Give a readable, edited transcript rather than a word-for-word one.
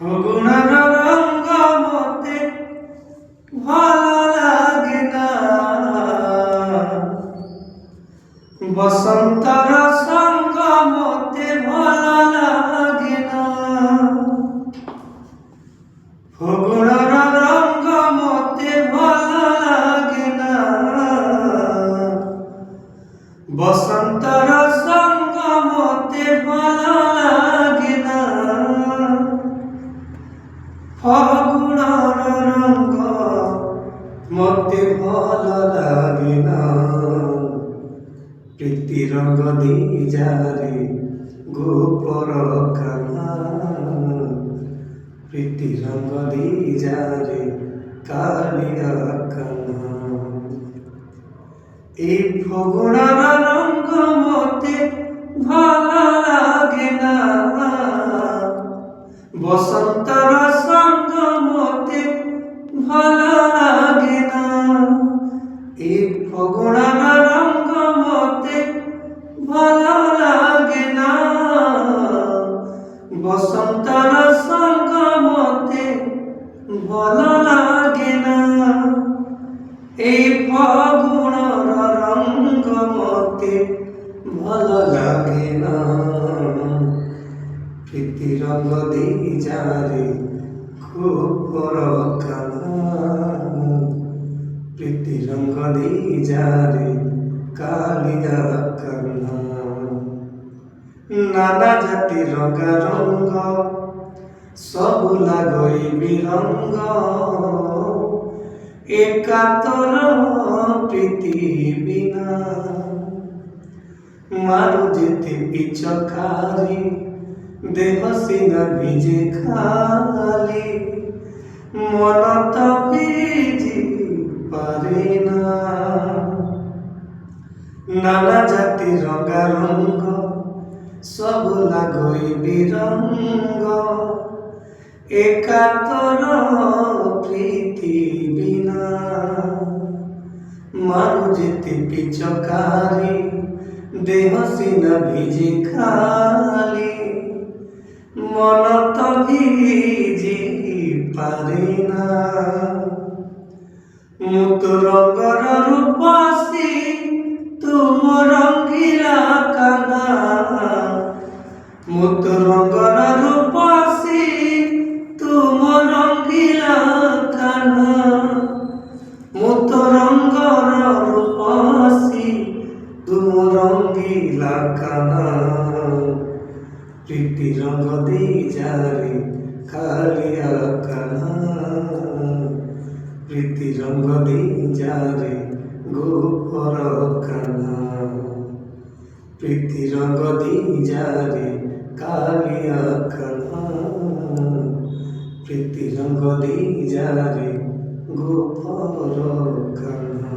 ফাগুনের রঙ্গ মতে ভালো লাগে না, বসন্তর সঙ্গ মতে ভালো লাগে না। ফাগুনের রঙ্গ মতে ভালো লাগে না, বসন্তর সঙ্গ মতে ভালো লাগে না। ফাগুনের রঙ্গ মতে ভালো লাগে না, প্রীতি রঙ্গ দিয়ে যারে গোপর কানা, প্রীতি রঙ্গ দিয়ে যারে কালিয়া কানা। এই ফাগুনের রঙ্গ মতে ভালো লাগে না, বসন্তর সঙ্গ মতে ভালো লাগে না। এই ফাগুনের রঙ্গ মতে ভালো লাগে না, বসন্তর সঙ্গ মতে ভালো লাগে না। এই ফাগুনের রঙ্গ মতে ভালো লাগে না, প্রীতি রঙ্গ দিয়ে যারে খুব কানা, প্রীতি রঙ্গ দিয়ে যারে কালিয়া কানা। নানা জাতি রঙা রঙ্গ সবু লাগইবি রঙ্গ, একাতর প্রীতি বিনা। মারু যেতে পিছকারি দেহ সিনা ভিজে খালি, মন তো ভিজি পারে না। নানা জাতি রঙা রঙ্গ সবু লাগইবি রঙ্গ, একাতর প্রীতি বিনা। মারু যেতে পিছকারি দেহ সিনা ভিজে খালি, মন তো ভিজি পারে না। মুত রঙ্গর রূপসী তুম রঙ্গিলা কানা, মুত রঙ্গর রূপসী তুম রঙ্গিলা কানা। মুত রঙ্গর রূপসী তুম রঙ্গিলা কানা, প্রীতি রঙ্গ দিয়ে যারে কালিয়া কানা, প্রীতি রঙ্গ দিয়ে যারে গোপর কানা, প্রীতি রঙ্গ দিয়ে যারে কালিয়া কানা, প্রীতি রঙ্গ দিয়ে যারে গোপর কানা।